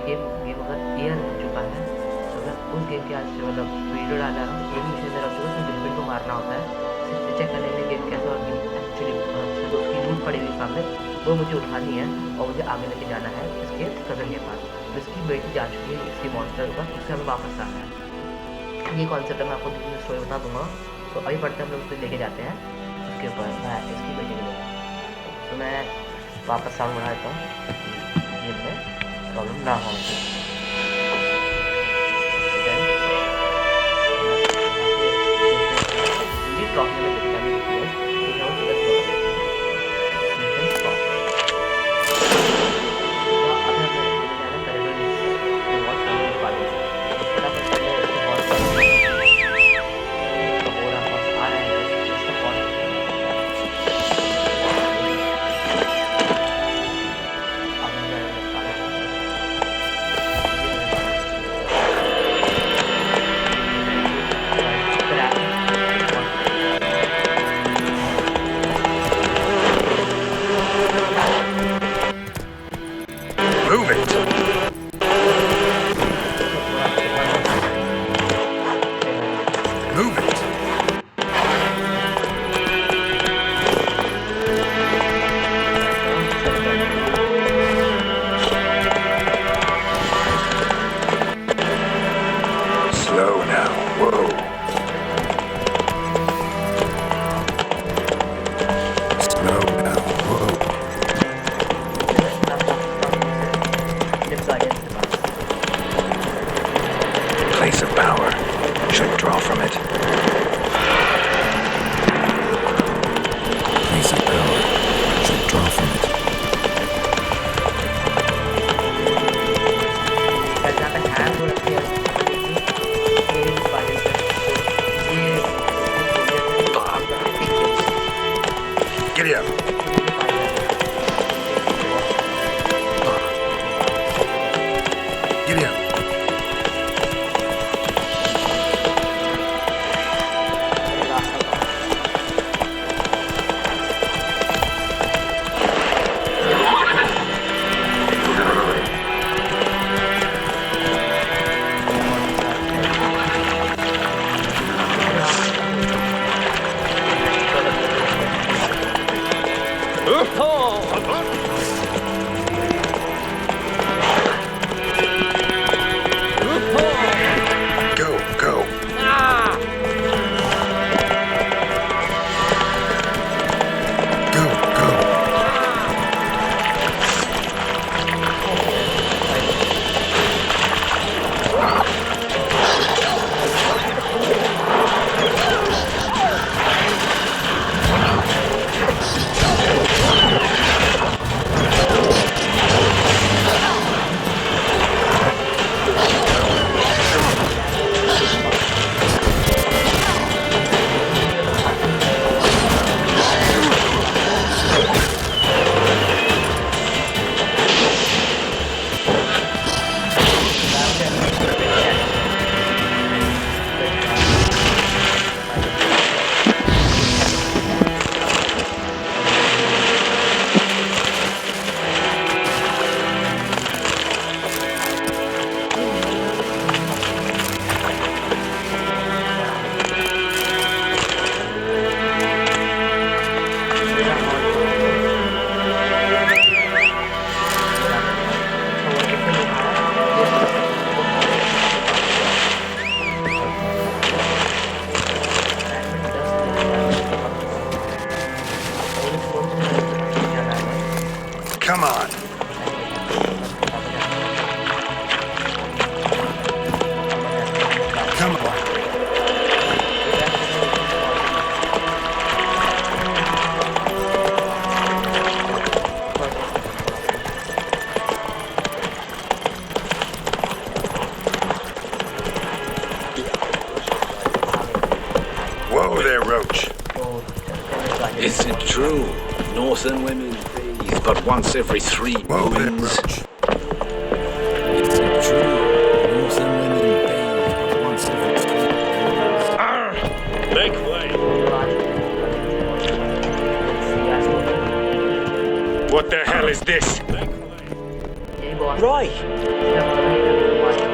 Game game अगर year हो चुका है तो मैं उस गेम की आज मतलब वीडियो डाल रहा हूँ। एक मिशन मेरा होता है उसमें बिल्कुल को मारना होता है सिर्फ चेक करने के लिए गेम कैसा और गेम एक्चुअली अच्छा। तो उसकी लूट पड़ी हुई सामने वो मुझे उठानी है और मुझे आगे लेके जाना है इसके कज़न के पास। तो इसकी बेटी जा चुकी है इसकी मॉन्स्टर ऊपर, उससे हमें वापस आना है। ये कॉन्सेप्ट मैं आपको दूसरी स्टोरी बता दूंगा। तो अभी पढ़ते हम लोग उसको लेके जाते हैं उसके ऊपर इसकी बेटी के लिए। तो मैं वापस साउंड बढ़ा देता हूँ गेम में प्रॉब्लम ना हो। ट्रॉफी में लेके जाने की Place of power. Should draw from it. Place of power. Should draw from it. Giddy up. Giddy up. Come on. Come on. Whoa there, Roach. Is it true? Northern women bathe but once every 3 Whoa there, moons. Roach. Is it true? Northern women bathe but once every 3 moons. Make way. What the hell is this? यही बहुत Right.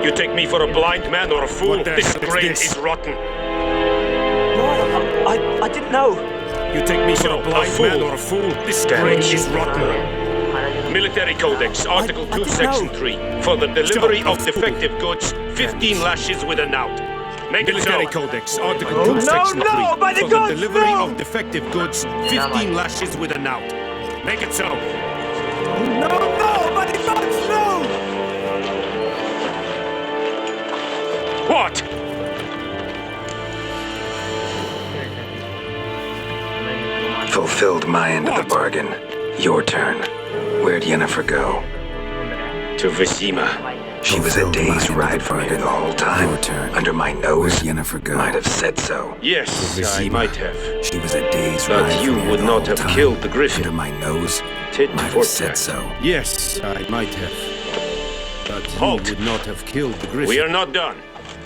You take me for a blind man or a fool? What the This hell is brain this? is rotten. Right. I didn't know. You take me for So, a blind a fool. man or a fool? This Damn brain it. is rotten. Military Codex, Article I 2, didn't Section know. 3. For the delivery Stop, of a fool. defective goods, 15 lashes with a knout. Make it Military so. Codex, Article Oh, 2, no, Section 3. no, by the For gods, the delivery no! of defective goods, 15 lashes with a knout. Make it so. No, by the gods, no! What? Fulfilled my end of the bargain. Your turn. Where'd Yennefer go? To Vizima. She was a day's ride from here the whole time. Your turn. Under my nose. Where'd Yennefer go? Might have said so. Yes, I might have. She was a day's But ride you from here would the not whole have time. killed the griffin. Under my nose. Tit Might for have said tat. so. Yes, I might have. But you Halt. would not have killed the griffin. We are not done.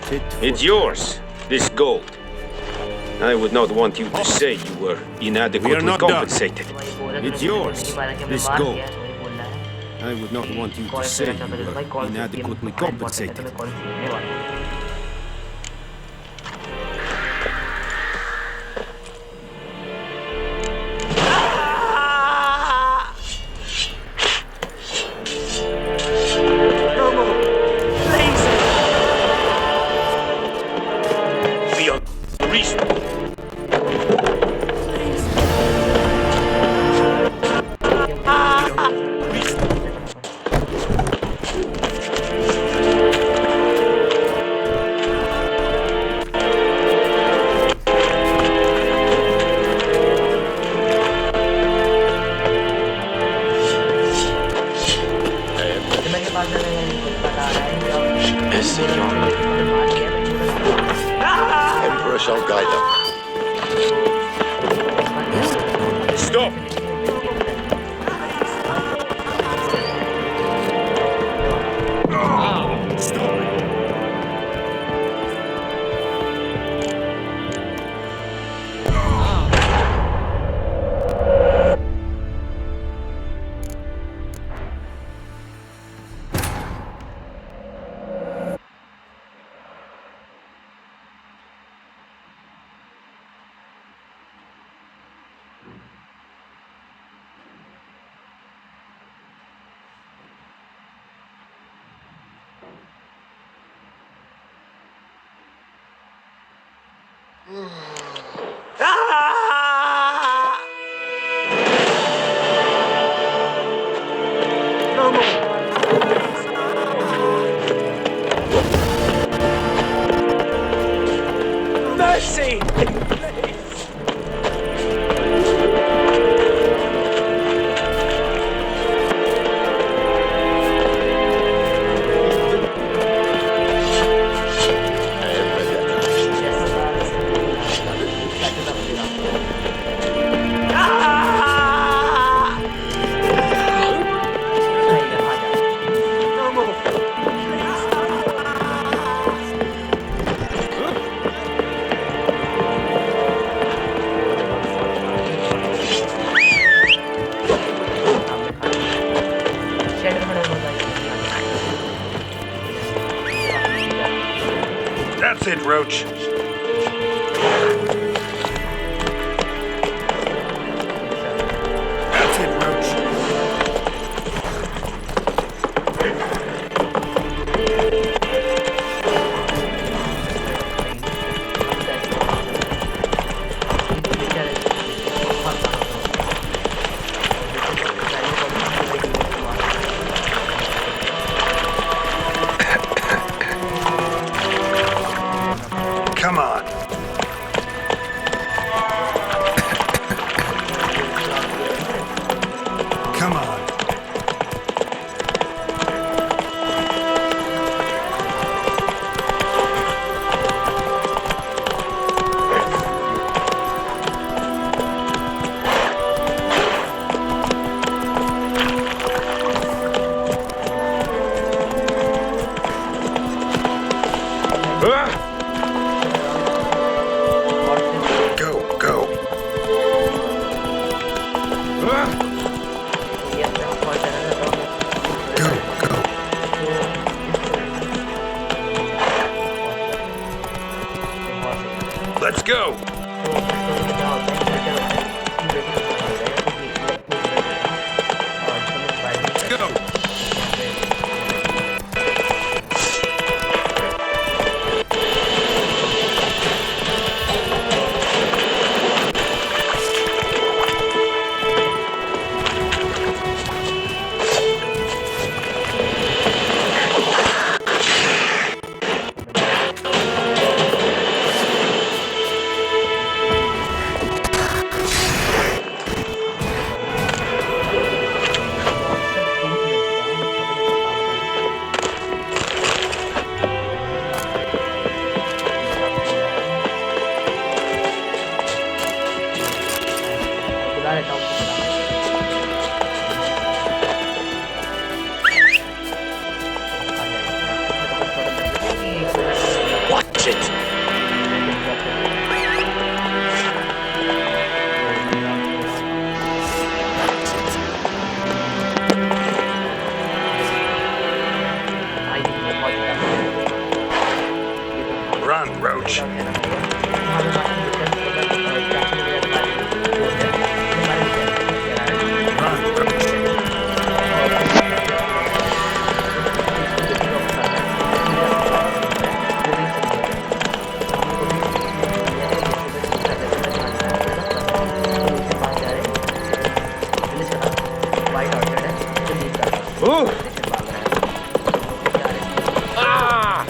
Tit for It's yours, this gold. I would not want you to say you were inadequately not done. compensated. It's yours, this gold. I would not want you to say you were inadequately compensated. Beyond reason. Emperor shall guide them. Stop! Mercy! That's it, Roach. That's it, Roach. Come on. Come on. Let's go. Go. बुला लेता हूँ Watch it. Run, Roach. Run, Roach. Ooh. Ah!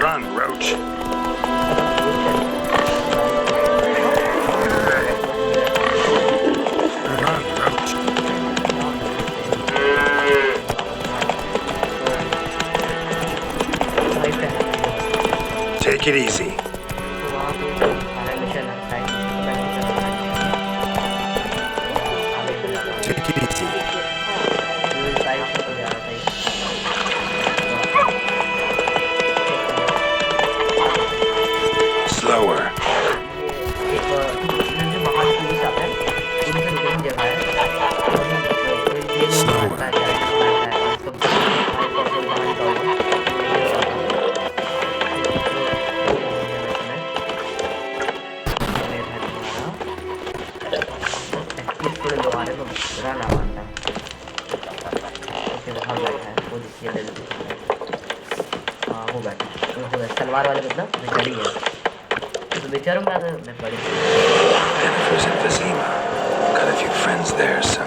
Run, Roach. Run, Roach. Take it easy. Take it easy. Slower. Salwar वाले मतलब बेचारी है तो बेचारों का मैं बड़ी Jennifer's in Vizima. Got a few friends there, so...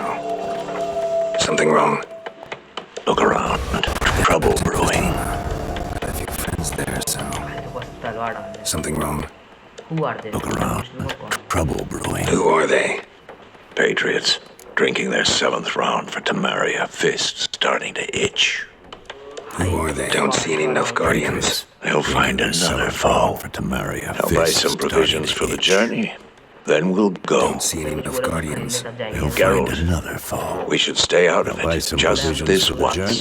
Something wrong? Look around. Trouble brewing. Got a few friends there, so... बस तलवार डाल दे Something wrong? Who are they? Look around. Trouble brewing. Who are they? Patriots. Drinking their 7th round for Tamaria. Fists starting to itch. Who are they? Don't see any Nilfgaardians. They'll find another foe. For Tamaria. I'll buy some provisions for the journey. Then we'll go. Don't see any Nilfgaardians. They'll find another foe. We should stay out of it. Just this once.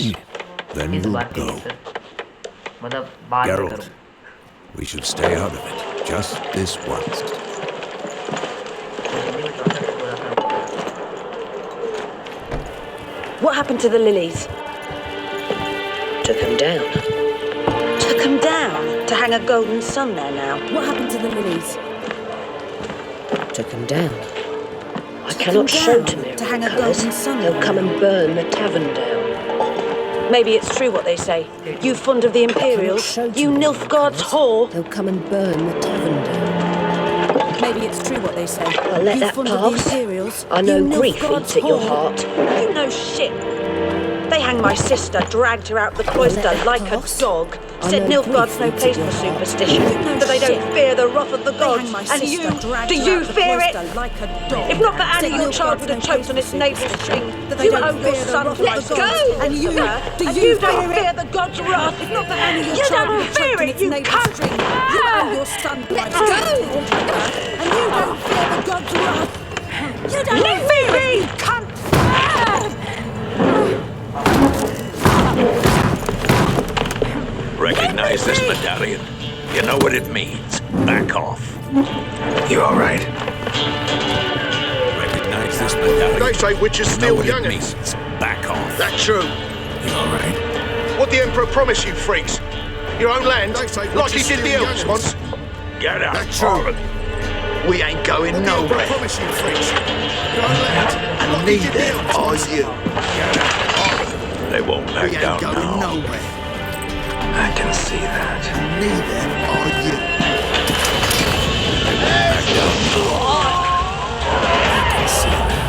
Then इस we'll बार के लिए go. Sir मतलब बात Geralt, करूँ we should stay out of it. Just this once. What happened to the lilies? Took him down. Took them down to hang a golden sun there now. What happened to the lilies? Took him down. I Took cannot him show down Tamir to hang a colours. golden sun They'll there come now. and burn the tavern down. Maybe it's true what they say. You fond of the Imperials? show You Tamir Nilfgaard's colours. whore? They'll come and burn the tavern down. Maybe it's true what they say. I'll let you that fond of the pass. Imperials? I know You grief Nilfgaard's eats at your whore? heart. You know shit. They hanged my sister, dragged her out the cloister that like a pass. dog. Said Nilfgaard's no place for superstition, that they don't fear the wrath of the gods. And you, do you fear it? If not for Annie, your child would have choked on its navel string. You owe your son to the gods. And you, don't fear the gods' wrath. If not for Annie, your child would have choked on its navel string. You owe your son to the gods. And you don't fear the gods' wrath. You don't fear it, you cunt! Recognize this medallion. You know what it means. Back off. You all right? Recognize this medallion. They say witches steal young'uns. Back off. That true? You all right? What the Emperor promised you, freaks? Your own land, like he did the elves once. Get out. That's true. We ain't going nowhere. Promise you, freaks. Your own land, and neither are you. They won't back down now. Nowhere. I can see that. Neither are you. They won't back down now. I can see that.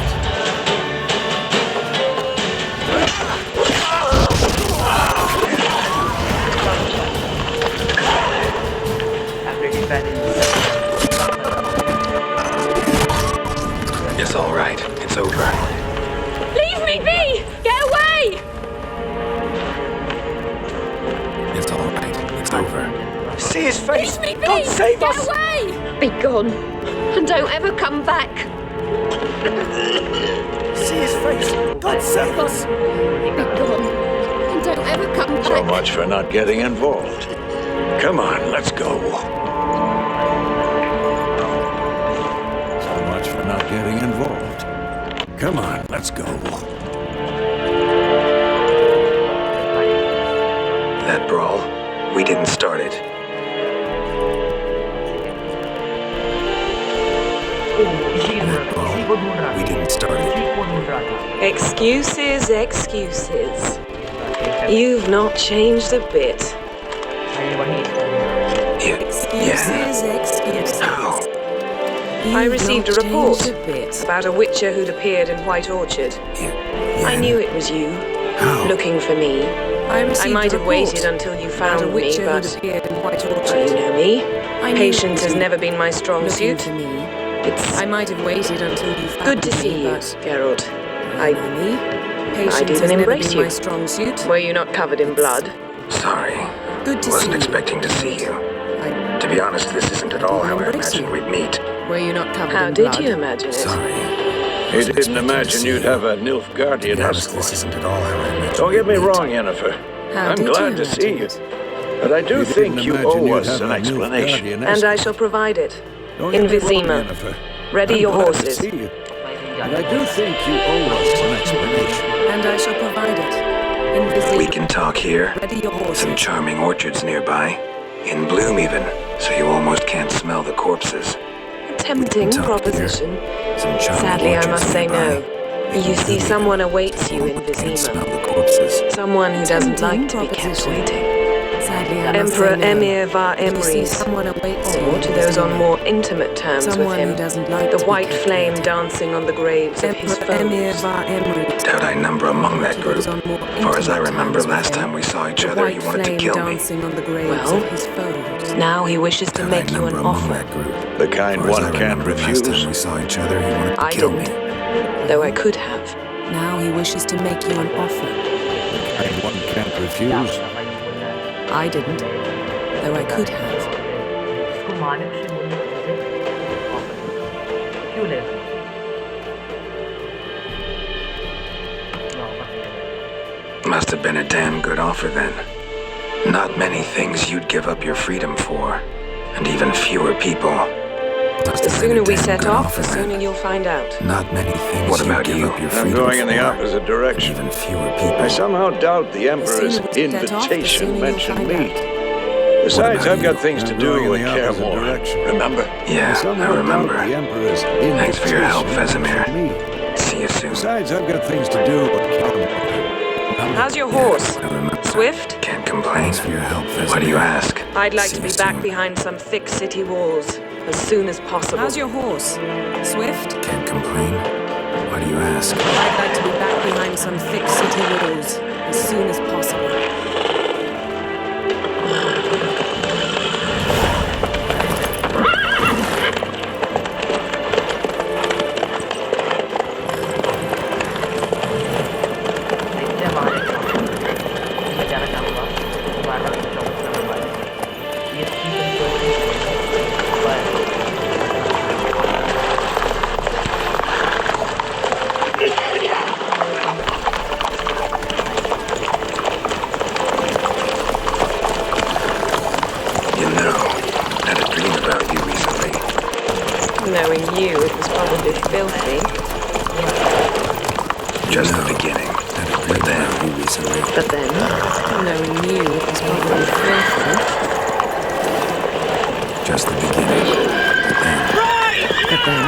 It's all right. It's over. Leave me be! Get away! It's all right. It's over. See his face. Leave me be! God save Get us. away! Be gone. And don't ever come back. See his face. God save us. Be gone. And don't ever come back. So much for not getting involved. Come on, let's go. So much for not getting involved. Come on, let's go. That brawl, we didn't start it. We didn't start it. Excuses, excuses. You've not changed a bit. Excuses, excuses. How? I received a report about a witcher who'd appeared in White Orchard. I knew it was you, looking for me. I might have waited until you found me, but you know me. Patience has never been my strong suit. I might have waited until you found me. Good to see you, Geralt. I'd even embrace you. Were you not covered in blood? Sorry. Wasn't expecting to see you. To be honest, this isn't at all how I imagined we'd meet. Were you not covered in blood? How did you imagine it? Sorry. He didn't imagine you'd have a Nilfgaardian escort. This isn't at all how I imagined. Don't get me wrong, Yennefer. I'm glad to see you. But I do think you owe us an explanation. And I shall provide it. In Vizima. Ready your horses. And I do think you owe us an explanation. And I shall provide it. In Vizima. We can talk here. Ready your horses. Some charming orchards nearby. In bloom even, so you almost can't smell the corpses. A tempting proposition. Sadly, I must say no. You see, someone awaits you in Vizima. Someone who doesn't like to be kept waiting. Emperor Emir var Emrys, or to those on more intimate terms with him, the white flame dancing on the graves of his foes. Doubt I number among that group. Far as I remember, last time we saw each other, you wanted to kill me. Well, now he wishes to make you an offer. The kind one can't refuse. I didn't, though I could have. Now he wishes to make you an offer. The kind one can't refuse. I didn't, though I could have. Must have been a damn good offer then. Not many things you'd give up your freedom for, and even fewer people. The sooner we set off, the sooner you'll find out. Not many things. What about you? I'm going in the opposite direction. Even fewer people. I somehow doubt the Emperor's invitation mentioned me. Besides, I've got things to do in Kaer Morhen. Remember? Yeah, I remember. Thanks for your help, Vesemir. See you soon. Besides, I've got things to do in Kaer Morhen. How's your horse? Swift? Can't complain. For your help, Why do you ask? I'd like to be back behind some thick city walls as soon as possible. How's your horse? Swift? Can't complain. Why do you ask? I'd like to be back behind some thick city walls as soon as possible. filthy. Just the beginning. But then, No one knew it was probably filthy. Just the beginning. But then...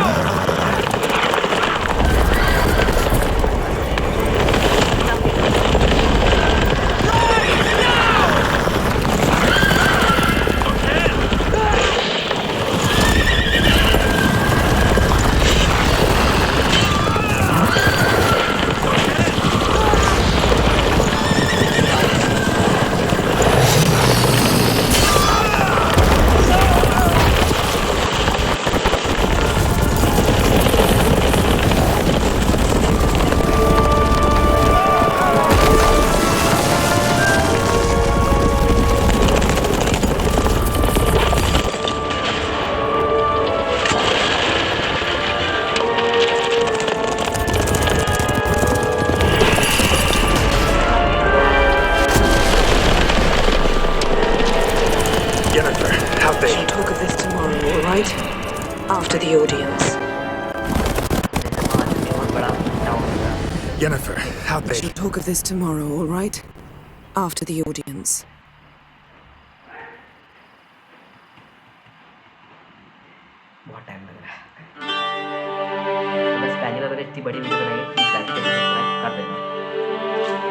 After the audience. Jennifer, how they... We'll talk of this tomorrow, all right? After the audience. बहुत time लग रहा है। तो बस पहली बार मैंने इतनी बड़ी वीडियो बनाई है, प्लीज लाइक करके सब्सक्राइब कर देना।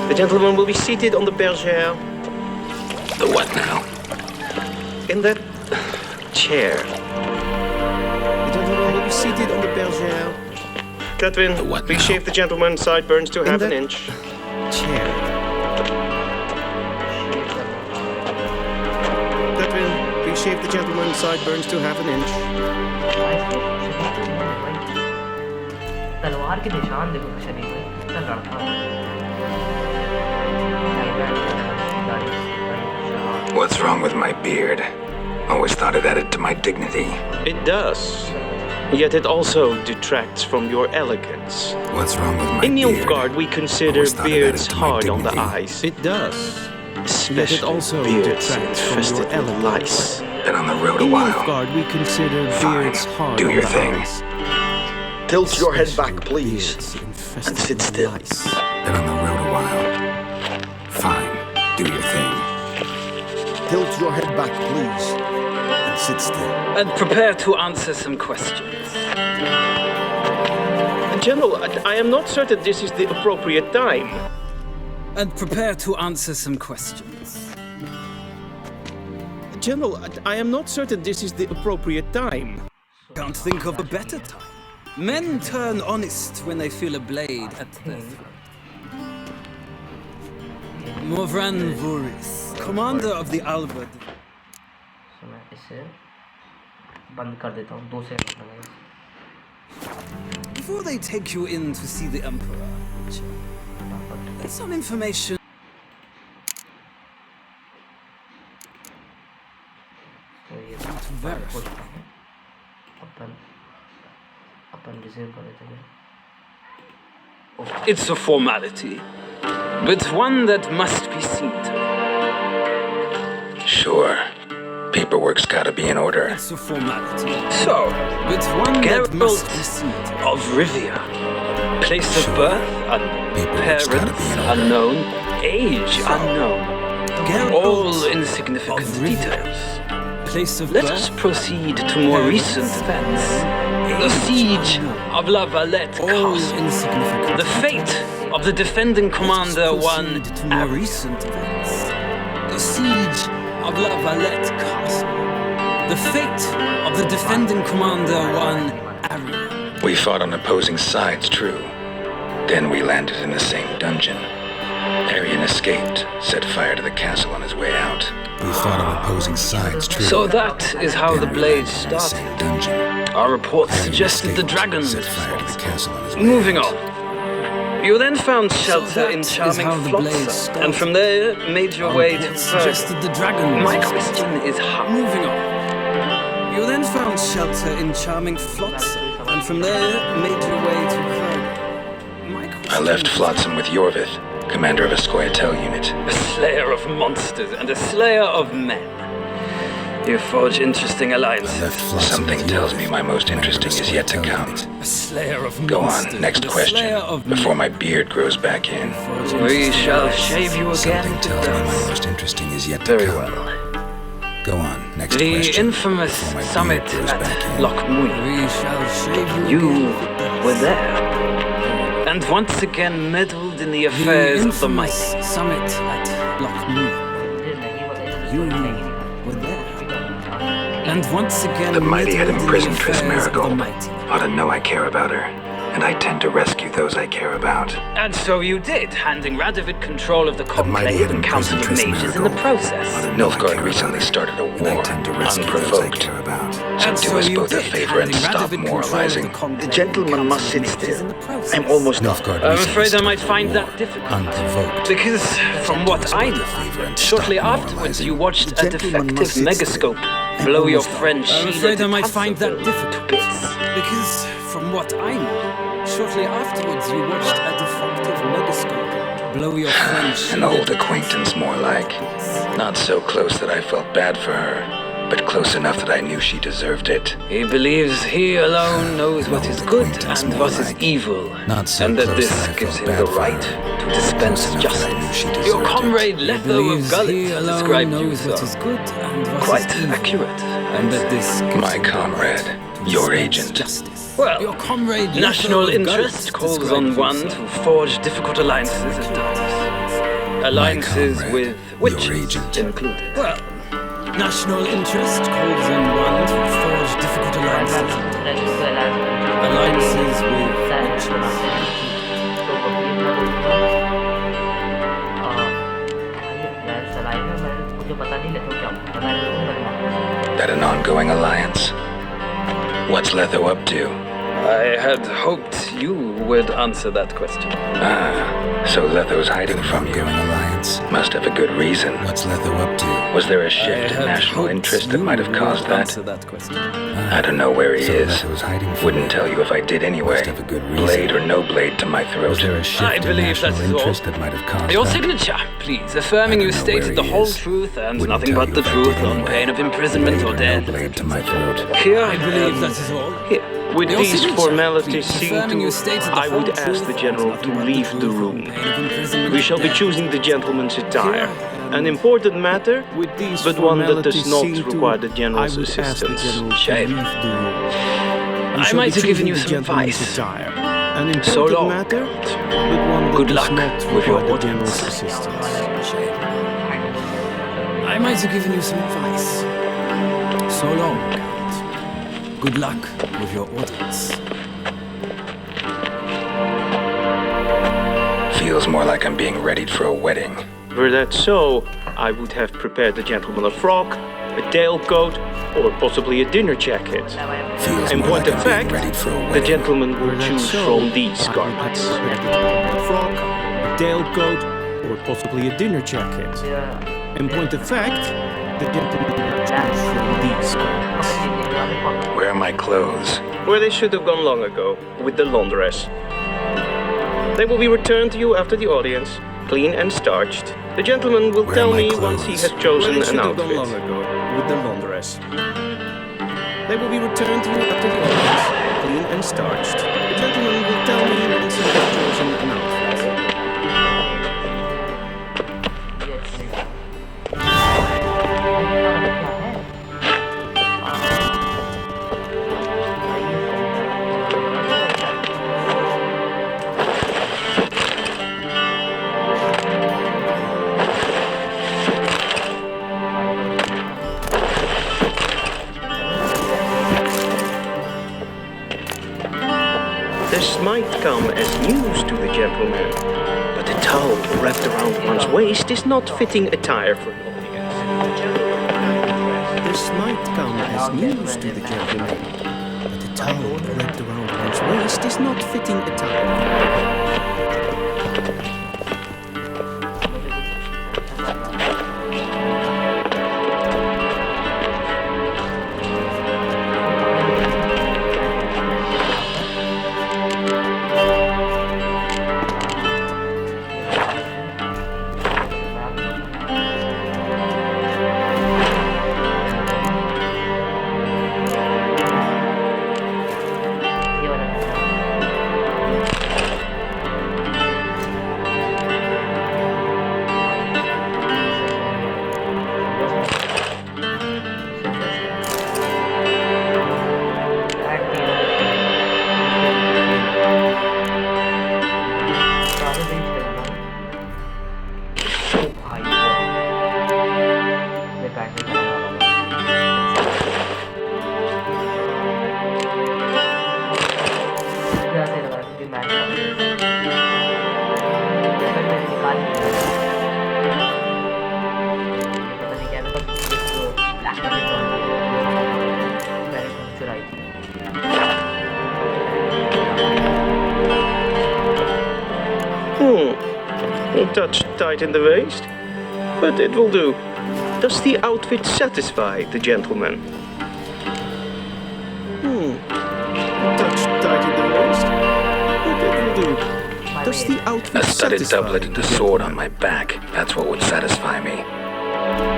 The gentleman will be seated on the bergère. the what now? In that chair. The gentleman will be seated on the bergère. Catwin, The what please now? shave the gentleman's sideburns to half an inch. chair. Catwin, please shave the gentleman's sideburns to half an inch. तलवार के निशान देखो शरीर में, कितना लड़का है। What's wrong with my beard? Always thought it added to my dignity. It does. Yet it also detracts from your elegance. What's wrong with my In beard? Nilfgaard, we consider Always thought it beards added to my hard on the dignity. eyes. It does. Especially Yet it also beards detracts from your infested with lice. Been on the road a In while. Nilfgaard, we consider beards Fine. hard Do on your the thing. eyes. Tilt your head back, please. Beards infested And sit with still. lice. Been on the road a while. Fine. Do your thing. Tilt your head back, please. And sit still. And prepare to answer some questions. General, I am not certain this is the appropriate time. And prepare to answer some questions. General, I am not certain this is the appropriate time. Can't think of a better time. Men turn honest when they feel a blade at their throat. Morvran Vuris, commander of the Albert. तो मैं इसे बंद कर देता हूँ 2 second में। Before they take you in to see the Emperor, get some information. तो ये verify. अपन रिसीव कर देते हैं। It's a formality, but one that must be seen to. Sure. Paperwork's gotta be in order. It's a formality. So, But one that Geralt must be seen to. of Rivia. Place of birth unknown. Paperwork's gotta Parents be in order. unknown. Age unknown. All Geralt insignificant of Rivia. details. Place of Let birth. us proceed to more recent events. The siege of La Valette All Castle. insignificant. The fate of the defending commander, one Proceed to more recent events. The siege of La Valette Castle. The fate of the defending commander, one Ariel. We fought on opposing sides, true. Then we landed in the same dungeon. Arian escaped, set fire to the castle on his way out. We fought on opposing sides, true. So that is how the blade started. Dungeon. Our reports Arian suggested the escaped, dragons. set fire to the castle on his way Moving out. on. You then found shelter in charming Flotsam, and from there made your way to suggested the dragon. My question is how? Moving on. You then found shelter in charming Flotsam, and from there made your way to I left Flotsam with Yorvith, commander of a Scoia'tael unit. A slayer of monsters and a slayer of men. You forge interesting alliances. Something tells me my most interesting is yet to come. A slayer of Go monsters. on, next question, before my beard grows back in. We shall shave you again. Something tells me my most interesting is yet to come. Very well. Go on, next The question. infamous summit at Loch Muir. We shall shave you You were there. And once again meddled in the affairs of the mighty. Summit at Loch Muir. You were there. And once again The mighty had imprisoned Triss affairs of the Marigold. mighty. Ought to know I care about her, and I tend to rescue those I care about. And so you did, handing Radovid control of the mighty Conclave had and Council of imprisoned Triss Mages in the Marigold. process. Nilfgaard recently started a war, unprovoked. So And do so us you both a did, favor and handing stop Radovid control of moralizing. the Conclave The gentleman and must Council of sit Mages still. in the process. I'm almost I'm afraid I might find that difficult. Unprovoked. Because, from what I know, shortly afterwards you watched a defective megascope blow your friend I'm Sheila afraid I de might Tasso find that to difficult. bits. Because, from what I know, shortly afterwards you watched a defective megascope blow your friend An old acquaintance, more like. Not so close that I felt bad for her, but close enough that I knew she deserved it. He believes he alone knows what is good and what is evil, and that this gives him the right to dispense justice. Your comrade Letho of Gullet described you as quite accurate. and that this gives My him the comrade, right your to agent. justice. Well, Your comrade national Letho of interest Gullet calls described on you one so. to forge difficult alliances at times. Alliances comrade, with your witches agent. included. Well, national interest calls on one to forge difficult alliances. Alliances with witches. That an ongoing alliance? What's Letho up to? I had hoped you would answer that question. Ah, so Letho's hiding from you. Alliance. Must have a good reason. What's Letho up to? Was there a I shift in had national hoped interest that you might have caused would that? answer that question. I don't know where he So is. Letho's hiding from Wouldn't you. tell you if I did anyway. Must have a good reason. Blade or no blade to my throat. Was there a shift I in believe national that is all. interest that might have caused Your that? signature, please, affirming I you don't know stated where the he whole is. truth and Wouldn't nothing tell but you the if I truth did on anyway. pain of imprisonment Blade or or death. no blade to my throat. Here I believe that is all. Here. With Your these signature, formalities please, seen affirming you to, stated the I would whole ask the truth general and to nothing but leave the truth on room. pain of imprisonment We or shall be death. choosing the gentleman's attire. Here, An important matter, With these but one that does formalities not seen to, require the I general's would ask the assistance. general to Shame. leave the room. We I shall might be have given choosing you the some gentleman's advice. attire. An important So long. matter, but one that Good does luck not with your require the audience. general's assistance. I might have given you some advice. So long, Count. Good luck with your audience. Feels more like I'm being readied for a wedding. Were that so, I would have prepared the gentleman a frock, a tailcoat, or possibly a dinner jacket. Feels In more point like of I'm being fact, readied for a the wedding. gentleman will Were that choose so, from these I would garments. have prepared a frock, a tailcoat, or possibly a dinner jacket. In point of fact, the gentleman will choose from these garments. Where are my clothes? Where they should have gone long ago, with the laundress. They will be returned to you after the audience, clean and starched. The gentleman will Where tell are my me once he clothes? has Where chosen they an should have gone long outfit. ago, with the laundress. They will be returned to you after the audience, clean and starched. The gentleman will tell me once he has chosen an outfit. This might come as news to the gentleman, but the towel wrapped around one's waist is not fitting attire for an audience. This might come as news to the gentleman, but the towel wrapped around one's waist is not fitting attire. touch tight in the waist, but it will do. Does the outfit satisfy the gentleman? Touch tight in the waist, but it will do. Does the outfit A studded satisfy doublet and the a sword on gentleman? my back, that's what would satisfy me.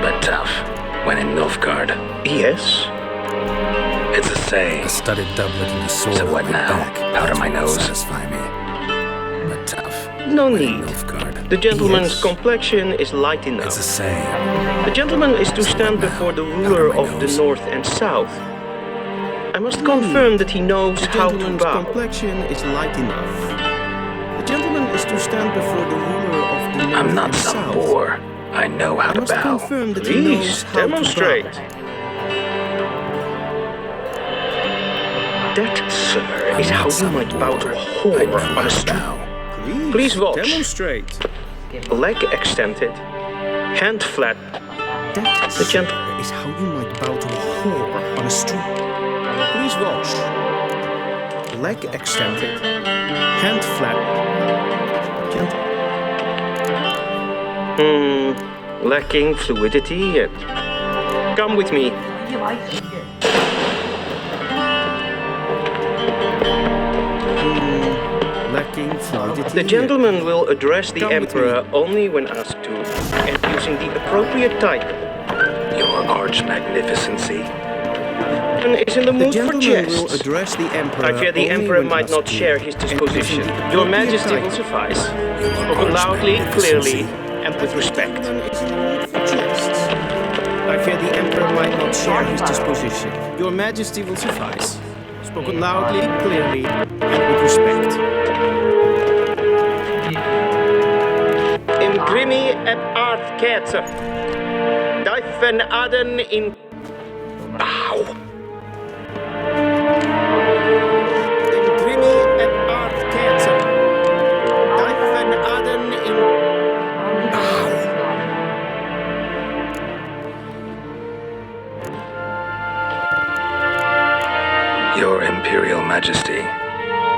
But tough, when in Nilfgaard. Yes. It's a say. A studded doublet and a sword So what on my now? back. Powder my That's what will nose? satisfy me. But tough. No when in need. Nilfgaard. The gentleman's Yes. complexion is light It's a enough. say. The gentleman is to stand before the ruler of the North and South. I must confirm that he knows The how to gentleman's bow. complexion is light enough. The gentleman is to stand before the ruler of the North I'm not and some South. boor. I know how I to must bow. confirm that he knows Please, how demonstrate. to bow. That, sir, is how you might bow to a whore on a street. Please watch. Demonstrate. Leg extended, hand flat. That The gent- is how you might bow to a whore on a street. Please watch. Leg extended, hand flat. Lacking fluidity yet. Come with me. Lacking fluidity. The gentleman will address the Come with emperor only when asked to, and using the appropriate title. Your arch magnificency. And is in the The mood for gentleman will jests. address the emperor. I fear the only emperor when might asked not to, share his and using disposition. the Your appropriate Majesty will title. suffice. Your Spoken arch loudly, clearly, magnificency. and with respect. I fear the emperor might not share his disposition. Your Majesty will suffice. Spoken loudly, clearly, and with respect. Imprimi et art ketzer. Diven aden in bow. Imprimi et art ketzer. Diven aden in Your Imperial Majesty.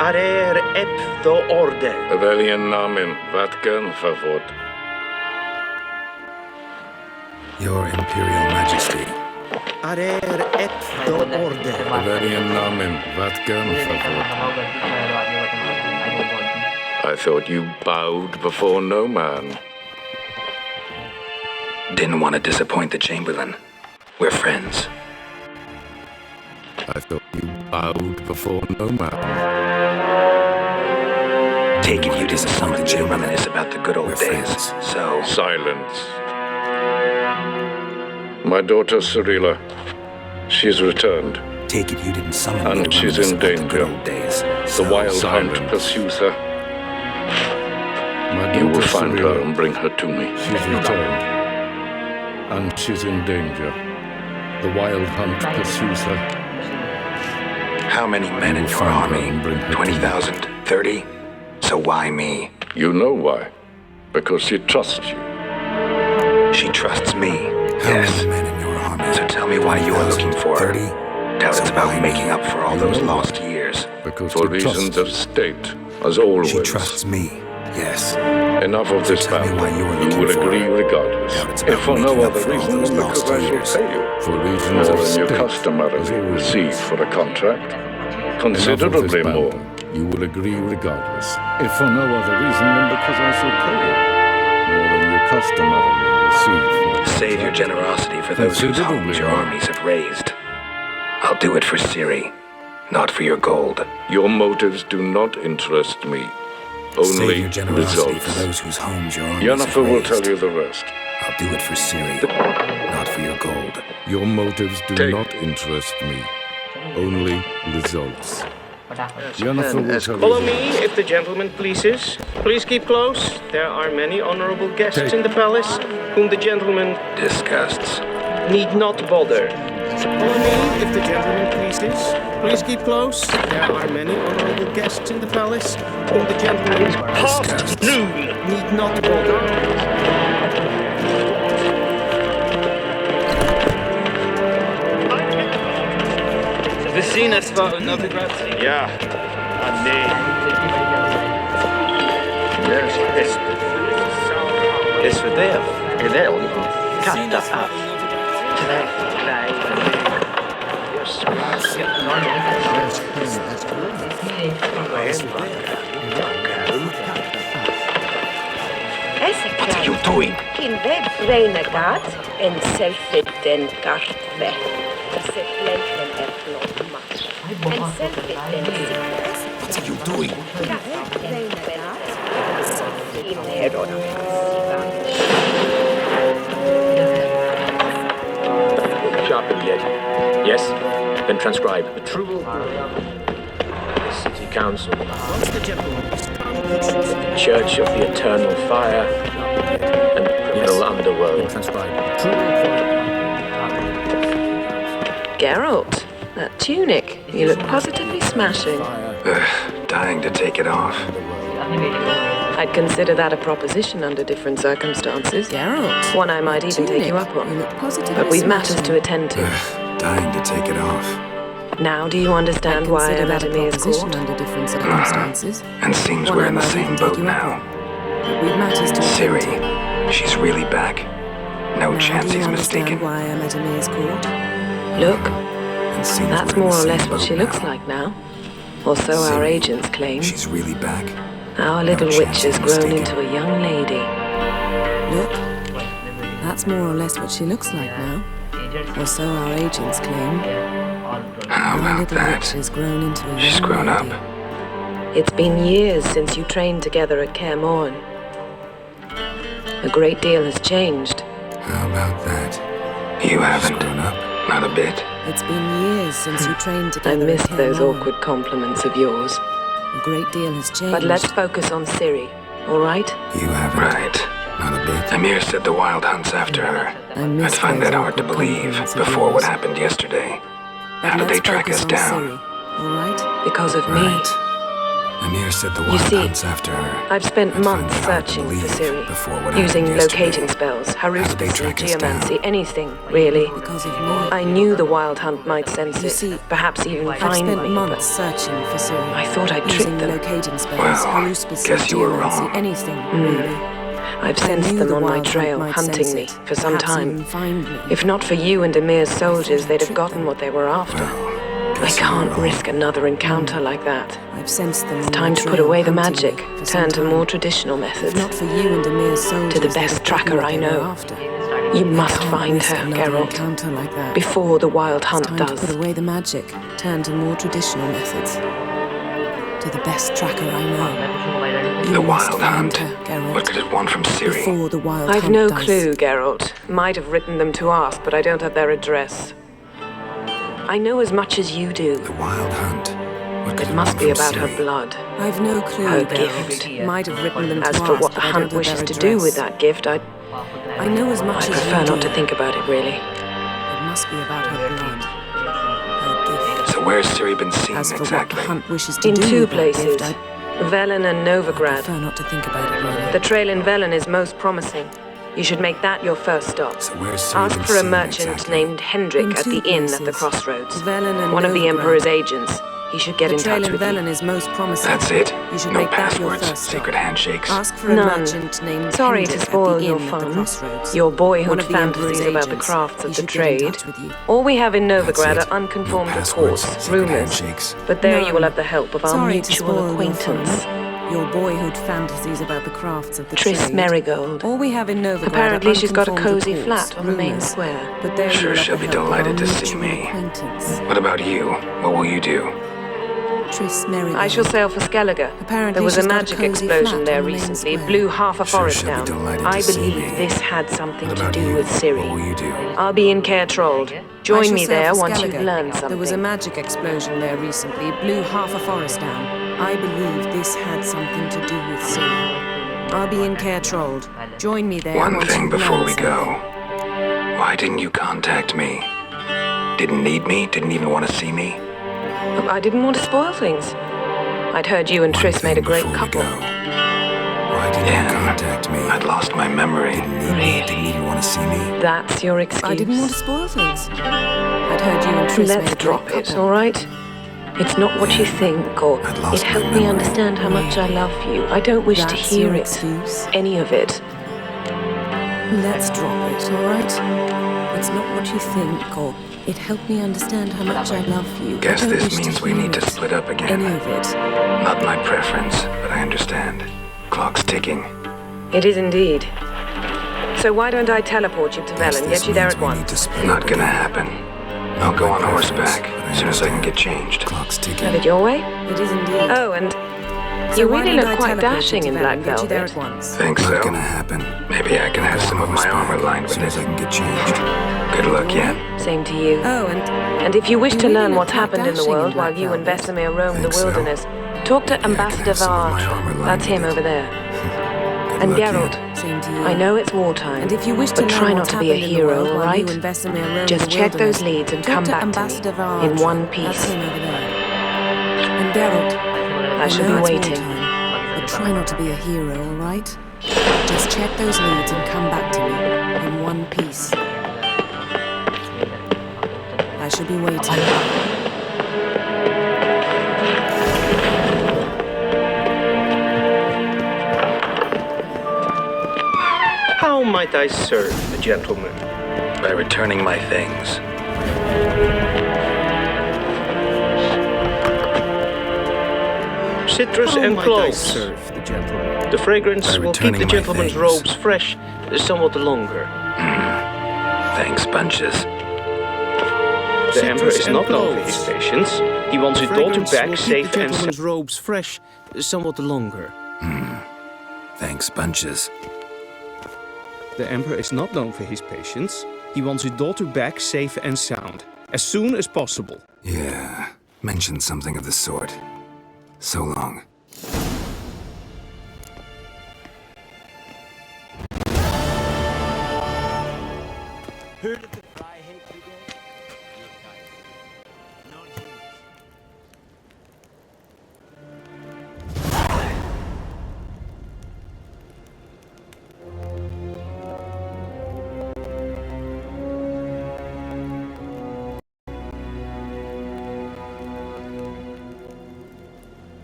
Arer ep the orde. Welchen Namen? Wat gern verwort? Your Imperial Majesty. Arer et the orde. Welchen Namen? Wat gern verwort? I thought you bowed before no man. Didn't want to disappoint the Chamberlain. We're friends. I thought you bowed before no man. Take it you didn't summon to reminisce about the good old days. So, Silence. My daughter Cyrilla, she's returned. Take it you didn't summon me And to she's reminisce in about the danger. good old days. The wild Silence. hunt pursues her. My You will daughter find Cyrilla. her and bring her to me. She's returned. And she's in danger. The wild hunt pursues her. how many men in your army? 20,000? 30? So why me? You know why? Because she trusts you. She trusts me. How Yes. many men in your army? So tell me why you're looking for her. 30? Doubt So it's about why making me? up for all those lost years. Because For for reasons of state, as always. She trusts me. Yes. Enough of this tell me babble. why you were You looking will for agree her. regardless. Doubt it's If about for no making up other for all reason those than because lost I shall years. pay you. For reasons More of than you state, customarily receive for a contract. Considerably more. You will agree regardless. If for no other reason than because I shall pay you. More than you customarily receive for a contract. Save your generosity for those whose homes Considerably your more. armies have raised. I'll do it for Ciri, not for your gold. Your motives do not interest me. Save Only your generosity results. for those whose homes your armies Yennefer have will raised. tell you the rest. I'll do it for Ciri, not for your gold. Your motives do not interest me. Only results. Yennefer will tell Follow you. me, if the gentleman pleases. Please keep close. There are many honorable guests in the palace, whom the gentleman Disgusts. need not bother. Follow me, if the gentleman pleases. Please keep close. There are many honorable guests in the palace, whom the gentleman Past noon. need not bother. Vecina spot another grazie. Ja. Ah, nee. Yes, yes. is för det idag katta av. What are you doing? In web renegat en selfiden gartve. Se flenken flotmat. En selfiden What are you doing? in heron. Sharpened yet? Yes? Then transcribe. The true the City Council. The Church of the Eternal Fire and the criminal underworld. Geralt, that tunic. You look positively smashing. Dying to take it off. I'd consider that a proposition under different circumstances. Geralt. One I might even take you up on. But we've matters to attend to. Dying to take it off. Now do you understand why I'm at Emir's court? Under different circumstances. And seems we're in the same boat now. We've matters to Siri, attend to. she's really back. No chance he's mistaken. Why I'm at Emir's court? Look, And seems that's we're in more the or less same what boat she looks now. like now. Or so our Siri, agents claim. She's really back. Our little No witch chance has he's grown mistaken. into a young lady. Look, that's more or less what she looks like now. Or so our agents claim. How Our about little that? witch has grown into a She's young grown up. lady. It's been years since you trained together at Kaer Morhen. A great deal has changed. How about that? You haven't. Grown up? Not a bit. It's been years since you trained I together. missed at those Kaer Morhen. awkward compliments of yours. A great deal has changed. But let's focus on Ciri, all right? You haven't. Right. Not a bit. Amir said the Wild Hunt's after her. I I'd missed find those that hard to awkward believe compliments of before what yours. happened yesterday. But How did they let's track focus us on down? Ciri, all right? Because of me. Right. Amir said the You Wild see, Hunt's after her. I've spent I'd find months that hard to searching for believe Ciri, before what using happened yesterday. locating spells, How did they haruspicy, track us down? geomancy, anything, really. Because of me. I knew the Wild Hunt might sense You it, see, perhaps even I've find spent me, months searching for Ciri. I thought I'd using tricked them. locating spells, Well, haruspicy, guess you were geomancy, wrong. anything, really. I've I sensed knew them the on my Wild Hunt trail, might hunting sense me it, for some perhaps time. even find me. If not for you and Emir's soldiers, they'd have tricked gotten them. what they were after. Well, I guess you were can't wrong. risk another encounter like that. I've sensed them. It's time to put away the magic, turn to more traditional methods. If not for you and Emir's soldiers, To the they'd best have gotten tracker what I they were know. after. You must Can't find risk her, another Geralt, encounter like that. before the Wild Hunt Time to does. put away the magic, turn to more traditional methods. To the best tracker I know. The You must Wild find Hunt. her, Geralt, What could it want from Ciri? before the Wild I've Hunt no does. clue, Geralt. Might have written them to ask, but I don't have their address. I know as much as you do. The Wild Hunt. What could It it must want be from about Ciri? her blood. I've no clue, Her Geralt. gift. Might have written them As to for ask, what the but I Hunt don't have wishes their to do with address. that gift, I know as much as you prefer not do. to think about it, really. It must be about her blood. Her gift. So where's Ciri been seen As for exactly? what the Hunt wishes to In do two with that places, gift, Velen and I Novigrad. prefer not to think about it, really. The trail in Velen is most promising. You should make that your first stop. So where's Ciri Ask been for a seen merchant exactly? named Hendrik In at two the inn at the places. crossroads. Velen and One of the Novigrad. Emperor's agents. He should get The in trail touch in with Velen you. is most promising. That's it? You should No make that your passwords, first stop. secret handshakes. Ask for a None. merchant named Sorry Hendrik to spoil at the your inn at the fun. crossroads. Your One boyhood of the Emperor's fantasies about the agents. crafts He of the should get in trade. touch with you. All we have in That's Novigrad it. are unconfirmed No passwords, reports, secret rumors. handshakes. But there you will None. have the help of our Sorry to mutual spoil your acquaintance, fun. Your boyhood fantasies about the crafts of the Triss trade. Marigold. All we have in Novigrad Apparently are she's got a unconfirmed cozy reports, flat on the main rumors. square. But there Sure, you will she'll have be the help of delighted our to see mutual me. acquaintance. What about you? What will you do? Triss Marigold. I shall sail for Skellige. Apparently There was a she's got a magic cozy explosion flat there on the main recently. square. Blew half a Sure, forest she'll be down. delighted I to see believe me. this had something What to about do you? with What Ciri. will you do? I'll be in Kaer Trold. I Join shall me sail there for once you've Skellige. learned something. There was a magic explosion there recently. It blew half a forest down. I believe this had something to do with Ciri. I'll be in Kaer Trold. Join me there One once thing you've before learned we go. Why didn't you contact me? Didn't need me? Didn't even want to see me? I didn't want to spoil things. I'd heard you and One Triss made a thing great before we couple. go. Why didn't you contact me? I'd lost my memory. Didn't need me? Didn't even want to see me? That's your excuse. I didn't want to spoil things. I'd heard you and Triss made Let's a drop great it, couple. all right? It's not what you think, or I'd it lost my helped me memory. understand how much I love you. I don't wish to That's hear your it. excuse? Any of it. Let's drop it, alright? It's not what you think, or it helped me understand how much I love you. Guess I don't this wish means to we hear need to it. split up again. Any of it. Not my preference, but I understand. Clock's ticking. It is indeed. So why don't I teleport you to Vel and get you there at once? Not gonna happen. I'll go on horseback as soon as I can get changed. Clock's ticking. Have it your way? It is indeed. Oh, and So you why really don't I look quite teleport you dashing to in Vel black and get you there velvet. at once? Think so? Not gonna happen. Maybe I can have some of my armor lined with as soon as I it. can get changed. Good luck, yet. Same to you. Oh, And if you wish You to really learn look what's quite happened in the dashing in world while black you and velvet. Vesemir roam the Think so? wilderness, talk to Maybe I can Ambassador have some of my Varge. armor lined That's him with it. over there. Good And luck, Geralt, Yen. same to you. I know it's wartime, And if you wish to but learn try not what's to be a happened in the hero, world while alright? you and Vesemir roam Just the check those wilderness, leads and talk come to back to Ambassador me Varge. in one That's piece. him over there. And Geralt, I shall know be it's waiting. wartime, but try not to be a hero, alright? Just check those leads and come back to me in one piece. I shall be waiting. How might I serve the gentleman? By returning my things. Citrus How and might I cloves. serve the gentleman? The fragrance By will keep the returning my gentleman's things. robes fresh somewhat longer. Thanks, bunches. The Emperor Citrus is and not known for cloves. his patience. He wants his daughter Fragrance back will keep safe the and gentleman's robes fresh somewhat longer. Thanks, bunches. The Emperor is not known for his patience. He wants his daughter back safe and sound, as soon as possible. Yeah, mentioned something of the sort. So long.